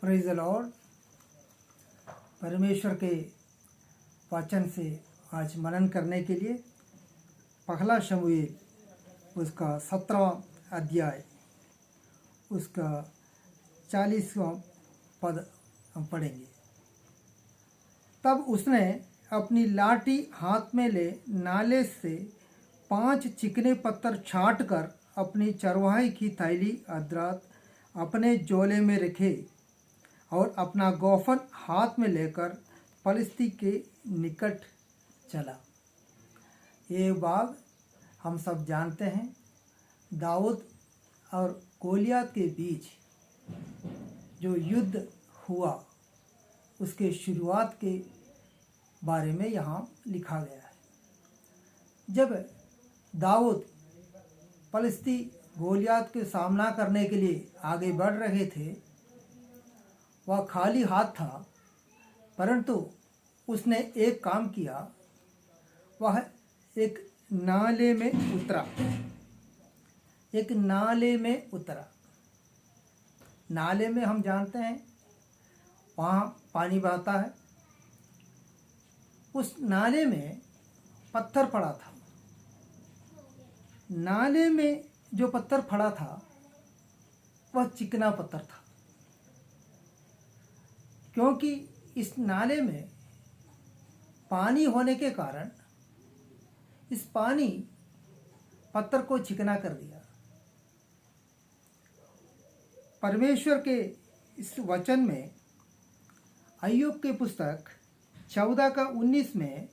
Praise the Lord. परमेश्वर के वचन से आज मनन करने के लिए पहला शमूएल उसका 17वां अध्याय उसका 40वां पद हम पढ़ेंगे। तब उसने अपनी लाठी हाथ में ले नाले से 5 चिकने पत्थर छाँट कर अपनी चरवाही की थैली अर्थात अपने झोले में रखे और अपना गोफन हाथ में लेकर फलिस्ती के निकट चला। ये बात हम सब जानते हैं। दाऊद और गोलियत के बीच जो युद्ध हुआ उसके शुरुआत के बारे में यहाँ लिखा गया है। जब दाऊद फलिस्ती गोलियत के सामना करने के लिए आगे बढ़ रहे थे, वह खाली हाथ था, परंतु उसने एक काम किया। वह एक नाले में उतरा। नाले में हम जानते हैं वहाँ पानी बहता है। उस नाले में पत्थर पड़ा था। नाले में जो पत्थर पड़ा था वह चिकना पत्थर था, क्योंकि इस नाले में पानी होने के कारण इस पानी पत्थर को चिकना कर दिया। परमेश्वर के इस वचन में अय्यूब के पुस्तक 14:19 में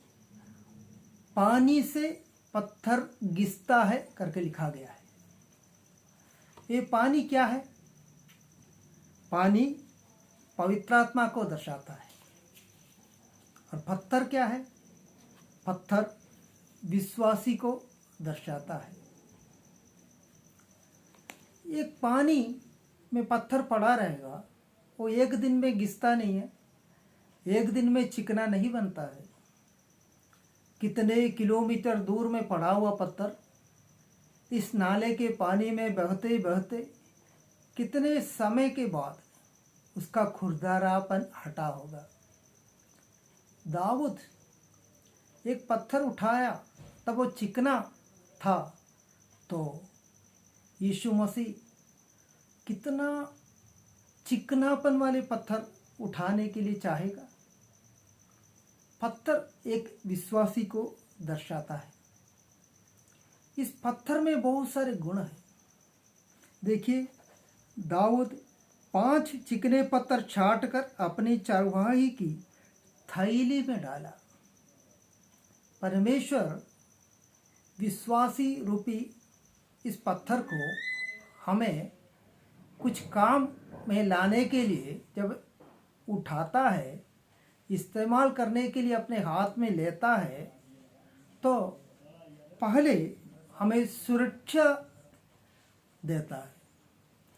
पानी से पत्थर घिसता है करके लिखा गया है। ये पानी क्या है? पानी पवित्र आत्मा को दर्शाता है। और पत्थर क्या है? पत्थर विश्वासी को दर्शाता है। एक पानी में पत्थर पड़ा रहेगा, वो एक दिन में घिसता नहीं है, एक दिन में चिकना नहीं बनता है। कितने किलोमीटर दूर में पड़ा हुआ पत्थर इस नाले के पानी में बहते बहते कितने समय के बाद उसका खुरदरापन हटा होगा। दाऊद एक पत्थर उठाया तब वो चिकना था, तो यीशु मसीह कितना चिकनापन वाले पत्थर उठाने के लिए चाहेगा। पत्थर एक विश्वासी को दर्शाता है। इस पत्थर में बहुत सारे गुण हैं। देखिए, दाऊद 5 चिकने पत्थर छाँट कर अपनी चरवाही की थैली में डाला। परमेश्वर विश्वासी रूपी इस पत्थर को हमें कुछ काम में लाने के लिए जब उठाता है, इस्तेमाल करने के लिए अपने हाथ में लेता है, तो पहले हमें सुरक्षा देता है।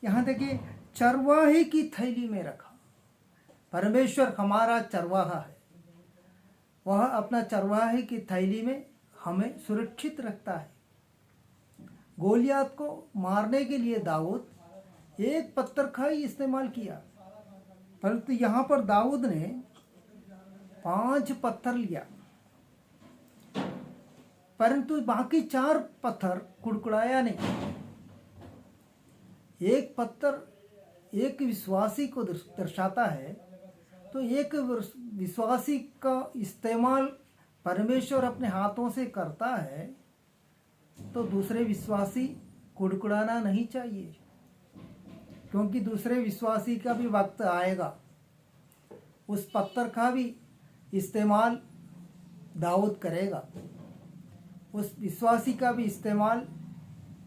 यहाँ देखिए, चरवाहे की थैली में रखा। परमेश्वर हमारा चरवाहा है। वह अपना चरवाहे की थैली में हमें सुरक्षित रखता है। गोलियत को मारने के लिए दाऊद एक पत्थर का ही इस्तेमाल किया, परंतु यहाँ पर दाऊद ने 5 पत्थर लिया, परंतु बाकी 4 पत्थर कुड़कुड़ाया नहीं। एक पत्थर एक विश्वासी को दर्शाता है, तो एक विश्वासी का इस्तेमाल परमेश्वर अपने हाथों से करता है, तो दूसरे विश्वासी कुड़कुड़ाना नहीं चाहिए, क्योंकि दूसरे विश्वासी का भी वक्त आएगा। उस पत्थर का भी इस्तेमाल दाऊद करेगा, उस विश्वासी का भी इस्तेमाल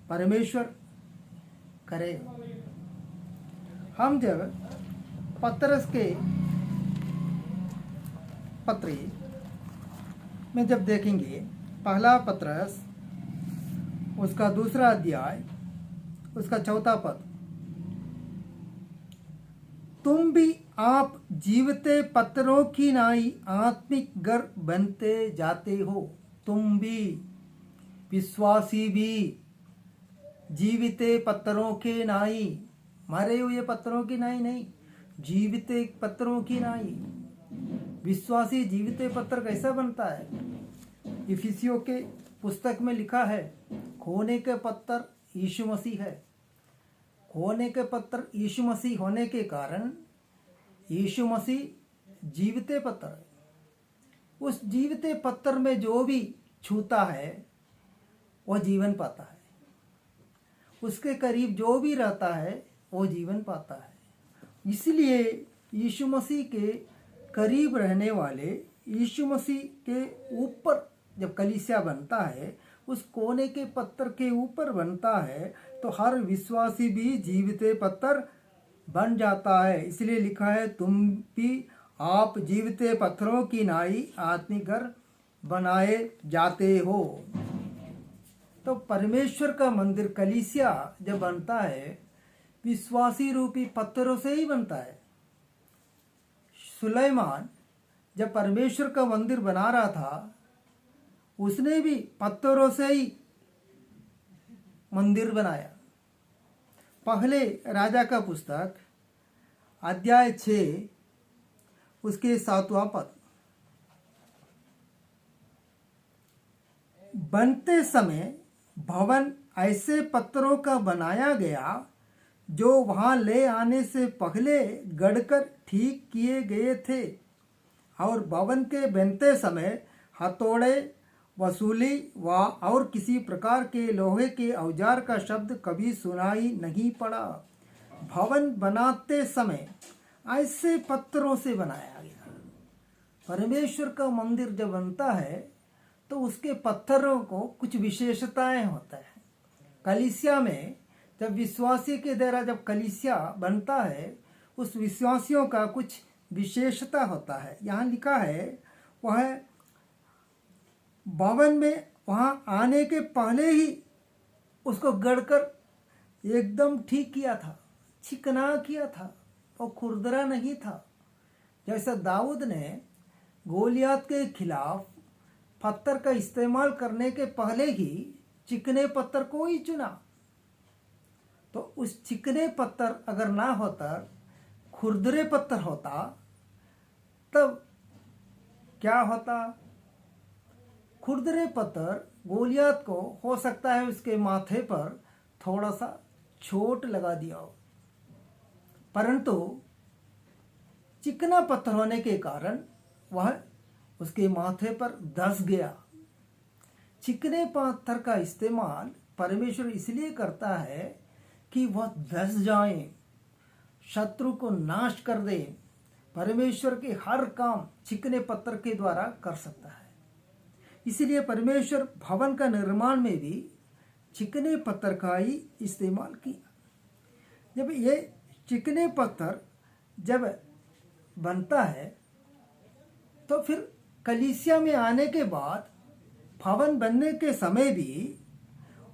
परमेश्वर करेगा। हम जब पतरस के पत्री में जब देखेंगे, पहला पतरस उसका 2 अध्याय उसका 4 पद, तुम भी आप जीवते पत्थरों की नाई आत्मिक घर बनते जाते हो। तुम भी, विश्वासी भी, जीविते पत्थरों के नाई, मरे हुए पत्थरों की नाई नहीं, जीविते पत्रों की नाई। विश्वासी जीविते पत्र कैसा बनता है? इफिसियों के पुस्तक में लिखा है, खोने के पत्थर यीशु मसीह है। खोने के पत्थर यीशु मसीह होने के कारण यीशु मसीह जीविते पत्थर है। उस जीविते पत्थर में जो भी छूता है वह जीवन पाता है, उसके करीब जो भी रहता है वो जीवन पाता है। इसलिए यीशु मसीह के करीब रहने वाले, यीशु मसीह के ऊपर जब कलीसिया बनता है, उस कोने के पत्थर के ऊपर बनता है, तो हर विश्वासी भी जीविते पत्थर बन जाता है। इसलिए लिखा है, तुम भी आप जीविते पत्थरों की नाई आत्मिक घर बनाए जाते हो। तो परमेश्वर का मंदिर कलीसिया जब बनता है, विश्वासी रूपी पत्थरों से ही बनता है। सुलेमान जब परमेश्वर का मंदिर बना रहा था, उसने भी पत्थरों से ही मंदिर बनाया। पहले राजा का पुस्तक अध्याय 6 उसके 7वां पद। बनते समय भवन ऐसे पत्थरों का बनाया गया जो वहां ले आने से पहले गढ़कर ठीक किए गए थे, और भवन के बनते समय हथौड़े, वसूली व और किसी प्रकार के लोहे के औजार का शब्द कभी सुनाई नहीं पड़ा। भवन बनाते समय ऐसे पत्थरों से बनाया गया। परमेश्वर का मंदिर जब बनता है तो उसके पत्थरों को कुछ विशेषताएं होता है। कलीसिया में जब विश्वासी के द्वारा जब कलीसिया बनता है, उस विश्वासियों का कुछ विशेषता होता है। यहाँ लिखा है, वह भवन में वहां आने के पहले ही उसको गढ़कर एकदम ठीक किया था, चिकना किया था और खुरदरा नहीं था। जैसा दाऊद ने गोलियत के खिलाफ पत्थर का इस्तेमाल करने के पहले ही चिकने पत्थर को ही चुना, तो उस चिकने पत्थर अगर ना होता, खुरदरे पत्थर होता, तब क्या होता? खुरदरे पत्थर गोलियत को हो सकता है उसके माथे पर थोड़ा सा चोट लगा दिया हो, परंतु चिकना पत्थर होने के कारण वह उसके माथे पर धंस गया। चिकने पत्थर का इस्तेमाल परमेश्वर इसलिए करता है कि वह धंस जाए, शत्रु को नाश कर दे। परमेश्वर के हर काम चिकने पत्थर के द्वारा कर सकता है। इसलिए परमेश्वर भवन का निर्माण में भी चिकने पत्थर का ही इस्तेमाल किया। जब ये चिकने पत्थर जब बनता है, तो फिर कलीसिया में आने के बाद भवन बनने के समय भी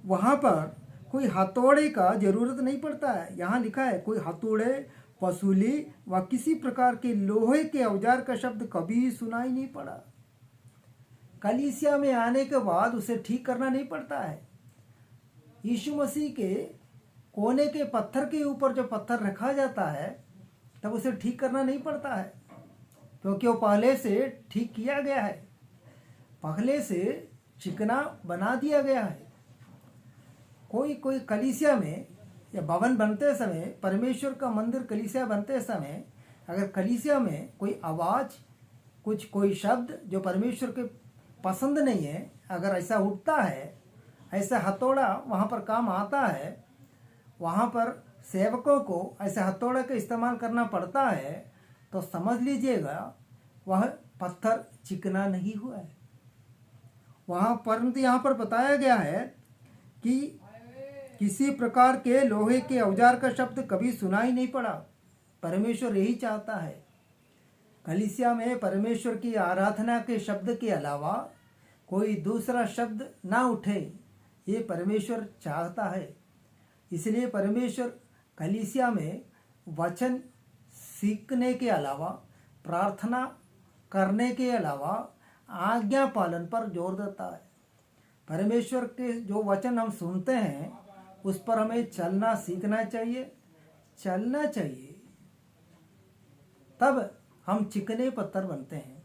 वहाँ पर कोई हथौड़े का जरूरत नहीं पड़ता है। यहाँ लिखा है, कोई हथौड़े, वसूली व किसी प्रकार के लोहे के औजार का शब्द कभी सुनाई नहीं पड़ा। कलीसिया में आने के बाद उसे ठीक करना नहीं पड़ता है। यीशु मसीह के कोने के पत्थर के ऊपर जो पत्थर रखा जाता है, तब उसे ठीक करना नहीं पड़ता है, क्योंकि वो पहले से ठीक किया गया है, पहले से चिकना बना दिया गया है। कोई कलीसिया में या भवन बनते समय, परमेश्वर का मंदिर कलीसिया बनते समय, अगर कलीसिया में कोई आवाज़, कोई शब्द जो परमेश्वर के पसंद नहीं है, अगर ऐसा उठता है, ऐसा हथौड़ा वहाँ पर काम आता है, वहाँ पर सेवकों को ऐसे हथौड़े का इस्तेमाल करना पड़ता है, तो समझ लीजिएगा वह पत्थर चिकना नहीं हुआ है वहाँ। परंतु यहाँ पर बताया गया है कि किसी प्रकार के लोहे के औजार का शब्द कभी सुनाई नहीं पड़ा। परमेश्वर यही चाहता है, कलीसिया में परमेश्वर की आराधना के शब्द के अलावा कोई दूसरा शब्द ना उठे, ये परमेश्वर चाहता है। इसलिए परमेश्वर कलीसिया में वचन सीखने के अलावा, प्रार्थना करने के अलावा आज्ञा पालन पर जोर देता है। परमेश्वर के जो वचन हम सुनते हैं, उस पर हमें चलना सीखना चाहिए, चलना चाहिए। तब हम चिकने पत्थर बनते हैं।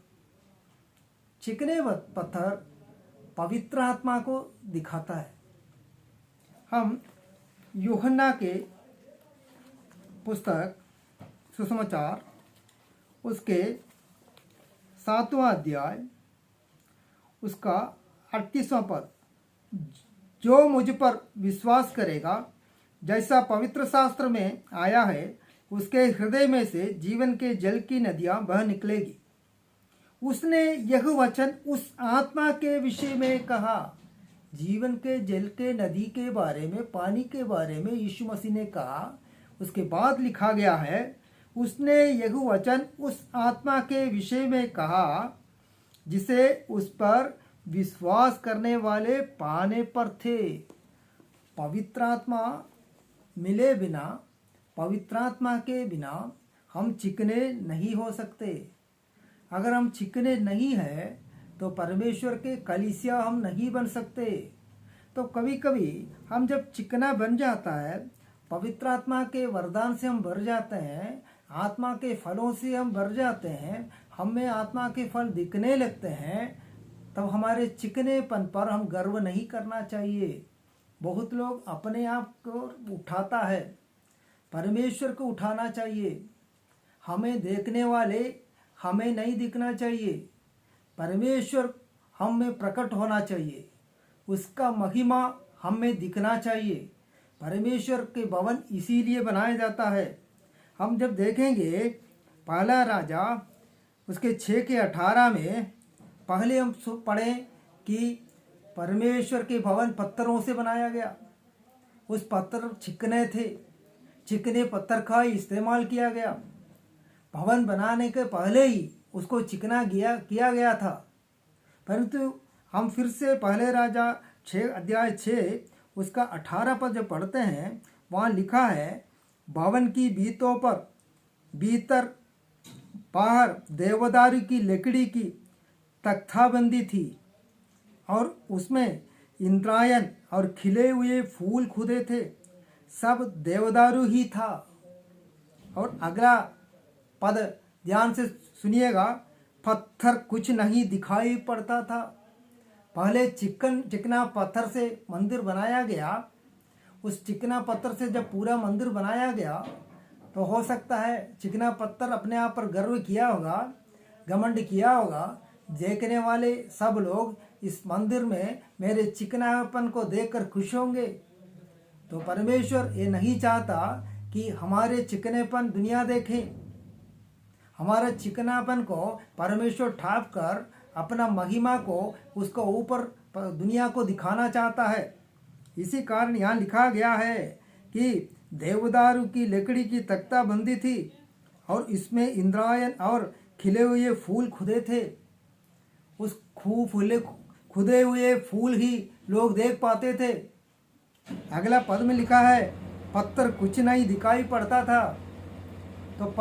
चिकने पत्थर पवित्र आत्मा को दिखाता है। हम यूहन्ना के पुस्तक सुसमाचार उसके 7वां अध्याय उसका 38वां पद, जो मुझ पर विश्वास करेगा, जैसा पवित्र शास्त्र में आया है, उसके हृदय में से जीवन के जल की नदियां बह निकलेगी। उसने यह वचन उस आत्मा के विषय में कहा। जीवन के जल के नदी के बारे में, पानी के बारे में यीशु मसीह ने कहा। उसके बाद लिखा गया है, उसने यह वचन उस आत्मा के विषय में कहा जिसे उस पर विश्वास करने वाले पाने पर थे। पवित्र आत्मा मिले बिना, पवित्र आत्मा के बिना हम चिकने नहीं हो सकते। अगर हम चिकने नहीं हैं तो परमेश्वर के कलीसिया हम नहीं बन सकते। तो कभी कभी हम जब चिकना बन जाता है, पवित्र आत्मा के वरदान से हम भर जाते हैं, आत्मा के फलों से हम भर जाते हैं, हमें आत्मा के फल दिखने लगते हैं, तब हमारे चिकनेपन पर हम गर्व नहीं करना चाहिए। बहुत लोग अपने आप को उठाता है, परमेश्वर को उठाना चाहिए। हमें देखने वाले हमें नहीं दिखना चाहिए, परमेश्वर हम में प्रकट होना चाहिए, उसका महिमा हम में दिखना चाहिए। परमेश्वर के भवन इसीलिए बनाया जाता है। हम जब देखेंगे पहला राजा उसके 6 के 18 में, पहले हम पढ़ें कि परमेश्वर के भवन पत्थरों से बनाया गया। उस पत्थर चिकने थे, चिकने पत्थर का इस्तेमाल किया गया। भवन बनाने के पहले ही उसको चिकना किया गया था। परंतु हम फिर से पहले राजा 6 अध्याय 6 उसका 18 पद जब पढ़ते हैं, वहाँ लिखा है, भवन की भीतों पर भीतर बाहर देवदारू की लकड़ी की तख्ताबंदी थी और उसमें इंद्रायण और खिले हुए फूल खुदे थे। सब देवदारू ही था। और अगला पद ध्यान से सुनिएगा, पत्थर कुछ नहीं दिखाई पड़ता था। पहले चिकना पत्थर से मंदिर बनाया गया। उस चिकना पत्थर से जब पूरा मंदिर बनाया गया तो हो सकता है चिकना पत्थर अपने आप पर गर्व किया होगा, घमंड किया होगा। देखने वाले सब लोग इस मंदिर में मेरे चिकनापन को देखकर खुश होंगे। तो परमेश्वर ये नहीं चाहता कि हमारे चिकनेपन दुनिया देखे। हमारे चिकनापन को परमेश्वर ठाप कर अपना महिमा को उसको ऊपर दुनिया को दिखाना चाहता है। इसी कारण यहाँ लिखा गया है कि देवदारू की लकड़ी की तख्ताबंदी थी और इसमें इंद्रायण और खिले हुए फूल खुदे थे। उस खुदे हुए फूल ही लोग देख पाते थे। अगला पद में लिखा है, पत्थर कुछ नहीं दिखाई पड़ता था। तो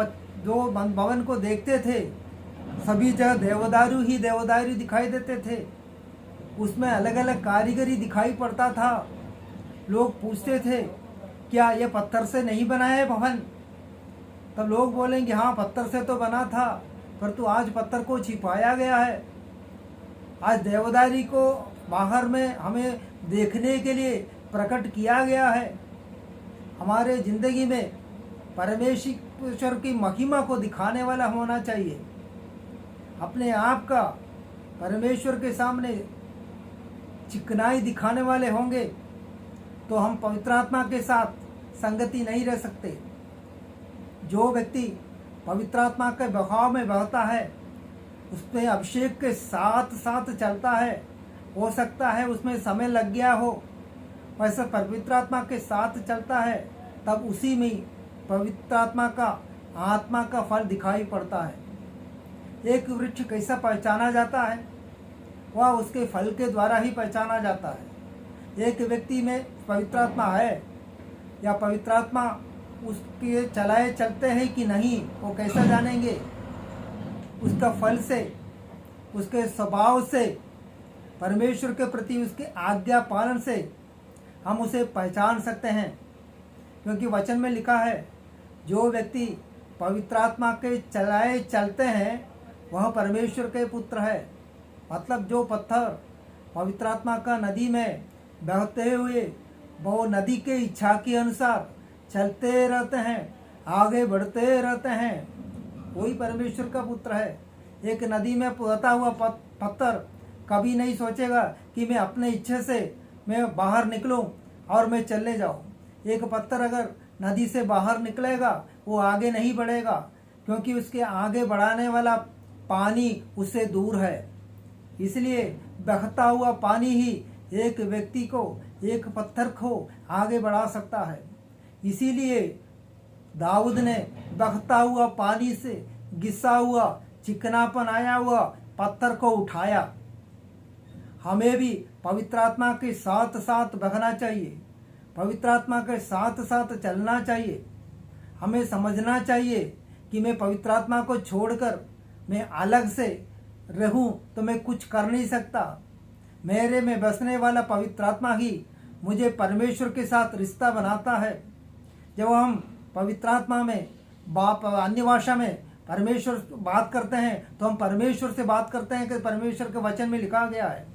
जो भवन को देखते थे सभी जगह देवदारू ही देवदारू दिखाई देते थे। उसमें अलग अलग कारीगरी दिखाई पड़ता था। लोग पूछते थे, क्या यह पत्थर से नहीं बना है भवन? तब लोग बोलेंगे, हाँ पत्थर से तो बना था, परंतु आज पत्थर को छिपाया गया है। आज देवदारी को बाहर में हमें देखने के लिए प्रकट किया गया है। हमारे जिंदगी में परमेश्वर की महिमा को दिखाने वाला होना चाहिए। अपने आप का परमेश्वर के सामने चिकनाई दिखाने वाले होंगे तो हम पवित्र आत्मा के साथ संगति नहीं रह सकते। जो व्यक्ति पवित्र आत्मा के बहाव में बहता है, उसमें अभिषेक के साथ साथ चलता है, हो सकता है उसमें समय लग गया हो, वैसे पवित्र आत्मा के साथ चलता है, तब उसी में पवित्र आत्मा का फल दिखाई पड़ता है। एक वृक्ष कैसा पहचाना जाता है? वह उसके फल के द्वारा ही पहचाना जाता है। एक व्यक्ति में पवित्र आत्मा है या पवित्र आत्मा उसके चलाए चलते हैं कि नहीं, वो कैसा जानेंगे? उसका फल से, उसके स्वभाव से, परमेश्वर के प्रति उसके आज्ञा पालन से हम उसे पहचान सकते हैं। क्योंकि वचन में लिखा है, जो व्यक्ति पवित्र आत्मा के चलाए चलते हैं वह परमेश्वर के पुत्र है। मतलब जो पत्थर पवित्र आत्मा का नदी में बहते हुए वो नदी के इच्छा के अनुसार चलते रहते हैं, आगे बढ़ते रहते हैं, वही परमेश्वर का पुत्र है। एक नदी में बहता हुआ पत्थर कभी नहीं सोचेगा कि मैं अपने इच्छे से मैं बाहर निकलूं और मैं चलने जाऊं। एक पत्थर अगर नदी से बाहर निकलेगा वो आगे नहीं बढ़ेगा, क्योंकि उसके आगे बढ़ाने वाला पानी उससे दूर है। इसलिए बहता हुआ पानी ही एक व्यक्ति को, एक पत्थर को आगे बढ़ा सकता है। इसीलिए दाऊद ने बहता हुआ पानी से घिसा हुआ, चिकनापन आया हुआ पत्थर को उठाया। हमें भी पवित्र आत्मा के साथ साथ बहना चाहिए, पवित्र आत्मा के साथ साथ चलना चाहिए। हमें समझना चाहिए कि मैं पवित्र आत्मा को छोड़कर मैं अलग से रहूं तो मैं कुछ कर नहीं सकता। मेरे में बसने वाला पवित्र आत्मा ही मुझे परमेश्वर के साथ रिश्ता बनाता है। जब हम पवित्र आत्मा में अन्य भाषा में परमेश्वर बात करते हैं तो हम परमेश्वर से बात करते हैं कि परमेश्वर के वचन में लिखा गया है।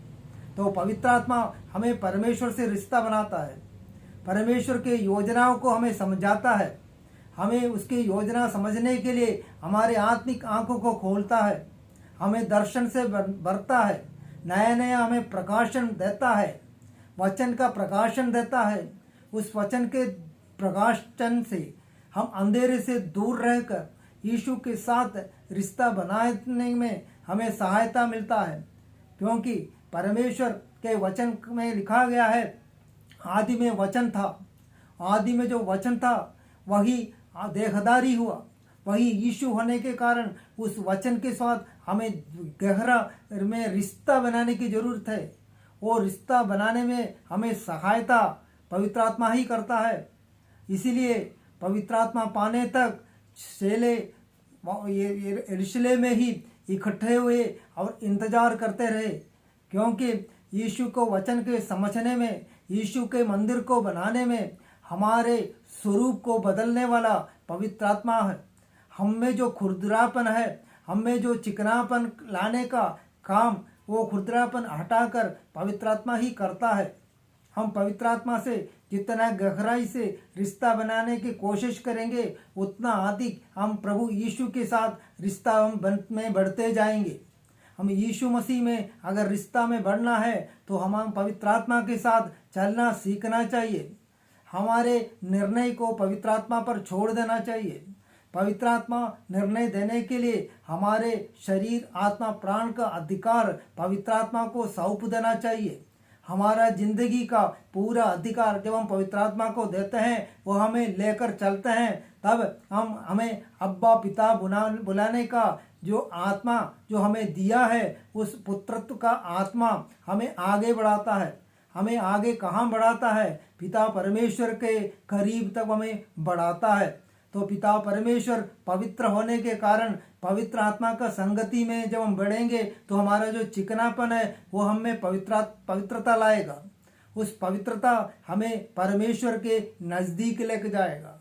तो पवित्र आत्मा हमें परमेश्वर से रिश्ता बनाता है, परमेश्वर के योजनाओं को हमें समझाता है, हमें उसकी योजना समझने के लिए हमारे आत्मिक आंखों को खोलता है, हमें दर्शन से भरता है, नया नया हमें प्रकाशन देता है, वचन का प्रकाशन देता है। उस वचन के प्रकाशन से हम अंधेरे से दूर रहकर यीशु के साथ रिश्ता बनाने में हमें सहायता मिलता है। क्योंकि परमेश्वर के वचन में लिखा गया है, आदि में वचन था, आदि में जो वचन था वही देहधारी हुआ, वही यीशु होने के कारण उस वचन के साथ हमें गहरा में रिश्ता बनाने की जरूरत है। वो रिश्ता बनाने में हमें सहायता पवित्र आत्मा ही करता है। इसीलिए पवित्र आत्मा पाने तक चेले यरूशलेम में ही इकट्ठे हुए और इंतजार करते रहे, क्योंकि यीशु को वचन के समझने में, यीशु के मंदिर को बनाने में हमारे स्वरूप को बदलने वाला पवित्र आत्मा है। हम में जो खुरदरापन है, हम में जो चिकनापन लाने का काम, वो खुरदरापन हटाकर पवित्र आत्मा ही करता है। हम पवित्र आत्मा से जितना गहराई से रिश्ता बनाने की कोशिश करेंगे उतना अधिक हम प्रभु यीशु के साथ रिश्ता में बढ़ते जाएंगे। हम यीशु मसीह में अगर रिश्ता में बढ़ना है तो हम पवित्र आत्मा के साथ चलना सीखना चाहिए। हमारे निर्णय को पवित्र आत्मा पर छोड़ देना चाहिए। पवित्र आत्मा निर्णय देने के लिए हमारे शरीर, आत्मा, प्राण का अधिकार पवित्र आत्मा को सौंप देना चाहिए। हमारा जिंदगी का पूरा अधिकार जब हम पवित्र आत्मा को देते हैं, वो हमें लेकर चलते हैं, तब हमें अब्बा पिता बुलाने का जो आत्मा जो हमें दिया है, उस पुत्रत्व का आत्मा हमें आगे बढ़ाता है। हमें आगे कहाँ बढ़ाता है? पिता परमेश्वर के करीब तक हमें बढ़ाता है। तो पिता परमेश्वर पवित्र होने के कारण पवित्र आत्मा का संगति में जब हम बढ़ेंगे तो हमारा जो चिकनापन है वो हमें पवित्रता लाएगा। उस पवित्रता हमें परमेश्वर के नज़दीक लेकर जाएगा।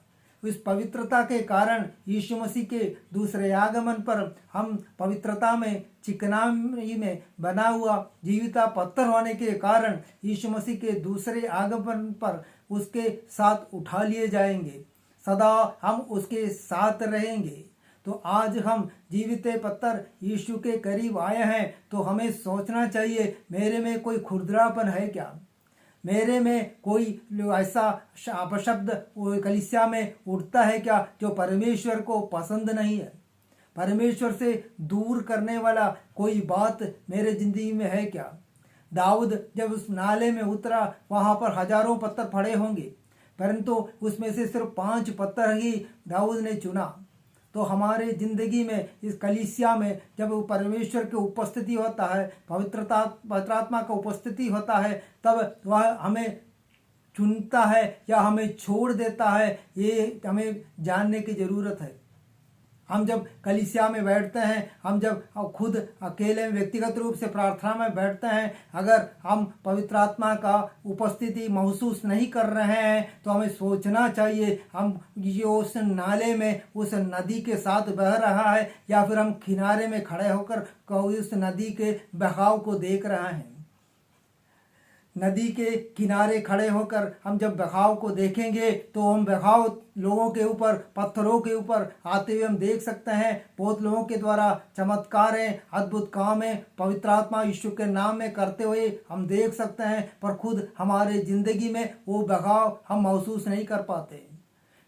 उस पवित्रता के कारण यीशु मसीह के दूसरे आगमन पर हम पवित्रता में, चिकनाई में बना हुआ जीविता पत्थर होने के कारण यीशु मसीह के दूसरे आगमन पर उसके साथ उठा लिए जाएंगे, सदा हम उसके साथ रहेंगे। तो आज हम जीवित पत्थर यीशु के करीब आए हैं तो हमें सोचना चाहिए, मेरे में कोई खुरदरापन है क्या? मेरे में कोई ऐसा अपशब्द कलीसिया में उठता है क्या जो परमेश्वर को पसंद नहीं है? परमेश्वर से दूर करने वाला कोई बात मेरे जिंदगी में है क्या? दाऊद जब उस नाले में उतरा, वहाँ पर हजारों पत्थर पड़े होंगे, परंतु उसमें से सिर्फ 5 पत्थर ही दाऊद ने चुना। तो हमारे जिंदगी में, इस कलीसिया में जब परमेश्वर की उपस्थिति होता है, पवित्र आत्मा का उपस्थिति होता है, तब वह हमें चुनता है या हमें छोड़ देता है, ये हमें जानने की ज़रूरत है। हम जब कलीसिया में बैठते हैं, हम जब खुद अकेले में व्यक्तिगत रूप से प्रार्थना में बैठते हैं, अगर हम पवित्र आत्मा का उपस्थिति महसूस नहीं कर रहे हैं तो हमें सोचना चाहिए हम ये उस नाले में उस नदी के साथ बह रहा है या फिर हम किनारे में खड़े होकर उस नदी के बहाव को देख रहे हैं। नदी के किनारे खड़े होकर हम जब बहाव को देखेंगे तो हम बहाव लोगों के ऊपर, पत्थरों के ऊपर आते हुए हम देख सकते हैं। बहुत लोगों के द्वारा चमत्कारें, अद्भुत कामें पवित्र आत्मा यीशु के नाम में करते हुए हम देख सकते हैं, पर खुद हमारे ज़िंदगी में वो बहाव हम महसूस नहीं कर पाते।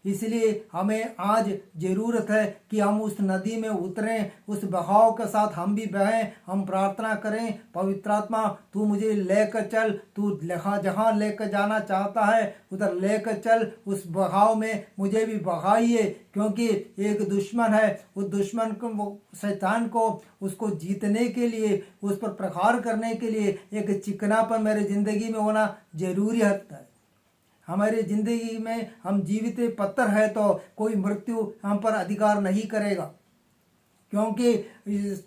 इसलिए हमें आज ज़रूरत है कि हम उस नदी में उतरें, उस बहाव के साथ हम भी बहें, हम प्रार्थना करें, पवित्र आत्मा तू मुझे लेकर चल, तू जहाँ लेकर जाना चाहता है उधर लेकर चल, उस बहाव में मुझे भी बहाइए। क्योंकि एक दुश्मन है, उस दुश्मन को, वो शैतान को, उसको जीतने के लिए, उस पर प्रहार करने के लिए एक चिकनापन मेरे ज़िंदगी में होना जरूरी है। हमारे ज़िंदगी में हम जीवित पत्थर है तो कोई मृत्यु हम पर अधिकार नहीं करेगा। क्योंकि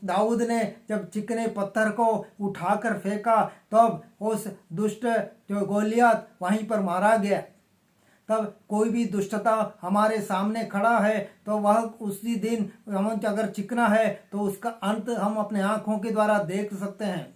दाऊद ने जब चिकने पत्थर को उठाकर फेंका तब उस दुष्ट जो गोलियत वहीं पर मारा गया। तब कोई भी दुष्टता हमारे सामने खड़ा है तो वह उसी दिन हम अगर चिकना है तो उसका अंत हम अपने आँखों के द्वारा देख सकते हैं।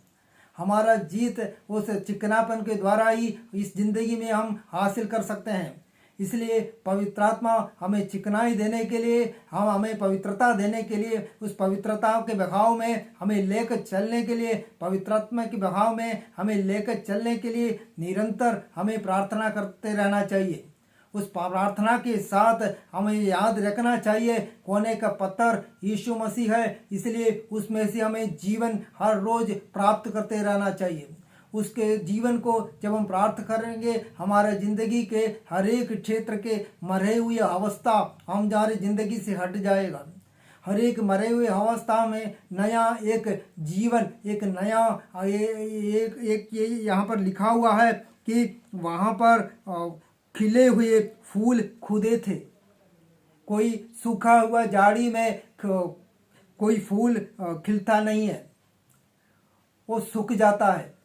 हमारा जीत उस चिकनापन के द्वारा ही इस जिंदगी में हम हासिल कर सकते हैं। इसलिए पवित्र आत्मा हमें चिकनाई देने के लिए, हमें पवित्रता देने के लिए, उस पवित्रता के बहाव में हमें लेकर चलने के लिए, पवित्र आत्मा के बहाव में हमें लेकर चलने के लिए निरंतर हमें प्रार्थना करते रहना चाहिए। उस प्रार्थना के साथ हमें याद रखना चाहिए कोने का पत्थर यीशु मसीह है, इसलिए उसमें से हमें जीवन हर रोज प्राप्त करते रहना चाहिए। उसके जीवन को जब हम प्राप्त करेंगे, हमारे ज़िंदगी के हर एक क्षेत्र के मरे हुए अवस्था हमारी ज़िंदगी से हट जाएगा। हर एक मरे हुए अवस्था में नया एक जीवन, एक नया एक ये यहाँ पर लिखा हुआ है कि वहाँ पर खिले हुए फूल खुदे थे। कोई सूखा हुआ झाड़ी में कोई फूल खिलता नहीं है, वो सूख जाता है।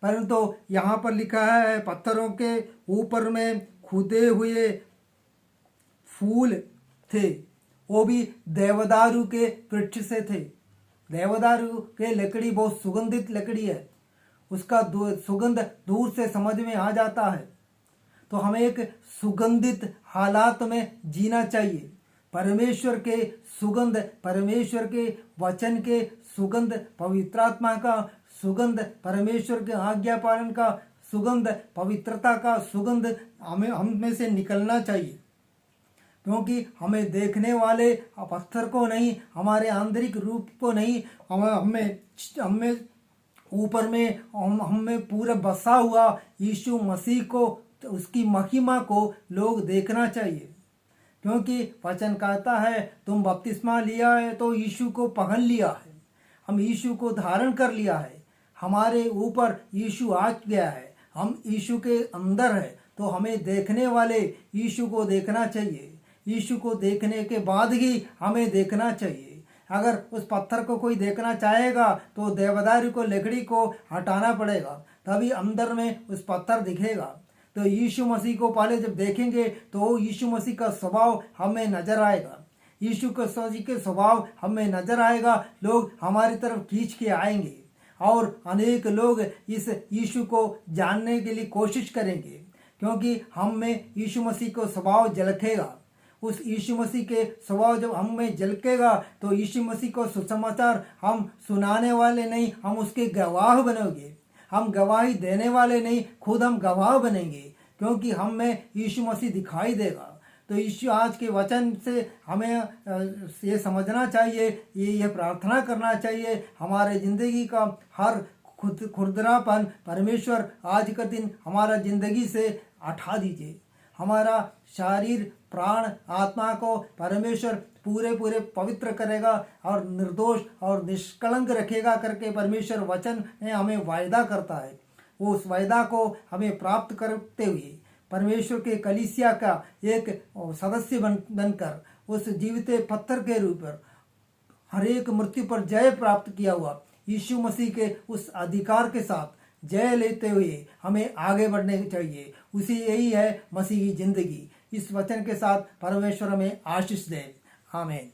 परंतु यहाँ पर लिखा है पत्थरों के ऊपर में खुदे हुए फूल थे, वो भी देवदारू के वृक्ष से थे। देवदारू के लकड़ी बहुत सुगंधित लकड़ी है, उसका सुगंध दूर से समझ में आ जाता है। तो हमें एक सुगंधित हालात में जीना चाहिए। परमेश्वर के सुगंध, परमेश्वर के वचन के सुगंध, पवित्र आत्मा का सुगंध, परमेश्वर के आज्ञा पालन का सुगंध, पवित्रता का सुगंध हमें हम में से निकलना चाहिए। क्योंकि हमें देखने वाले पत्थर को नहीं, हमारे आंतरिक रूप को नहीं, हमें ऊपर में हमें पूरा बसा हुआ यीशु मसीह को, उसकी महिमा को लोग देखना चाहिए। क्योंकि वचन कहता है तुम बपतिस्मा लिया है तो यीशु को पहन लिया है, हम यीशु को धारण कर लिया है, हमारे ऊपर यीशु आ गया है, हम यीशु के अंदर है। तो हमें देखने वाले यीशु को देखना चाहिए। यीशु को देखने के बाद ही हमें देखना चाहिए। अगर उस पत्थर को कोई देखना चाहेगा तो देवदारू को, लकड़ी को हटाना पड़ेगा, तभी अंदर में उस पत्थर दिखेगा। तो यीशु मसीह को पहले जब देखेंगे तो यीशु मसीह का स्वभाव हमें नजर आएगा, यीशु मसीह के स्वभाव हमें नजर आएगा। लोग हमारी तरफ खींच के आएंगे और अनेक लोग इस यीशु को जानने के लिए कोशिश करेंगे, क्योंकि हम में यीशु मसीह को स्वभाव झलकेगा। उस यीशु मसीह के स्वभाव जब हम में झलकेगा तो यीशु मसीह को सुसमाचार हम सुनाने वाले नहीं, हम उसके गवाह बनेंगे। हम गवाही देने वाले नहीं, खुद हम गवाह बनेंगे, क्योंकि हम में यीशु मसीह दिखाई देगा। तो यीशु आज के वचन से हमें ये समझना चाहिए, ये प्रार्थना करना चाहिए, हमारे ज़िंदगी का हर खुरदरापन परमेश्वर आज का दिन हमारा ज़िंदगी से हटा दीजिए। हमारा शरीर, प्राण, आत्मा को परमेश्वर पूरे पवित्र करेगा और निर्दोष और निष्कलंक रखेगा करके परमेश्वर वचन में हमें वायदा करता है। वो उस वायदा को हमें प्राप्त करते हुए परमेश्वर के कलीसिया का एक सदस्य बनकर उस जीवित पत्थर के रूप पर हर एक मृत्यु पर जय प्राप्त किया हुआ यीशु मसीह के उस अधिकार के साथ जय लेते हुए हमें आगे बढ़ने चाहिए। उसी यही है मसीही जिंदगी। इस वचन के साथ परमेश्वर हमें आशीष दे। आमीन।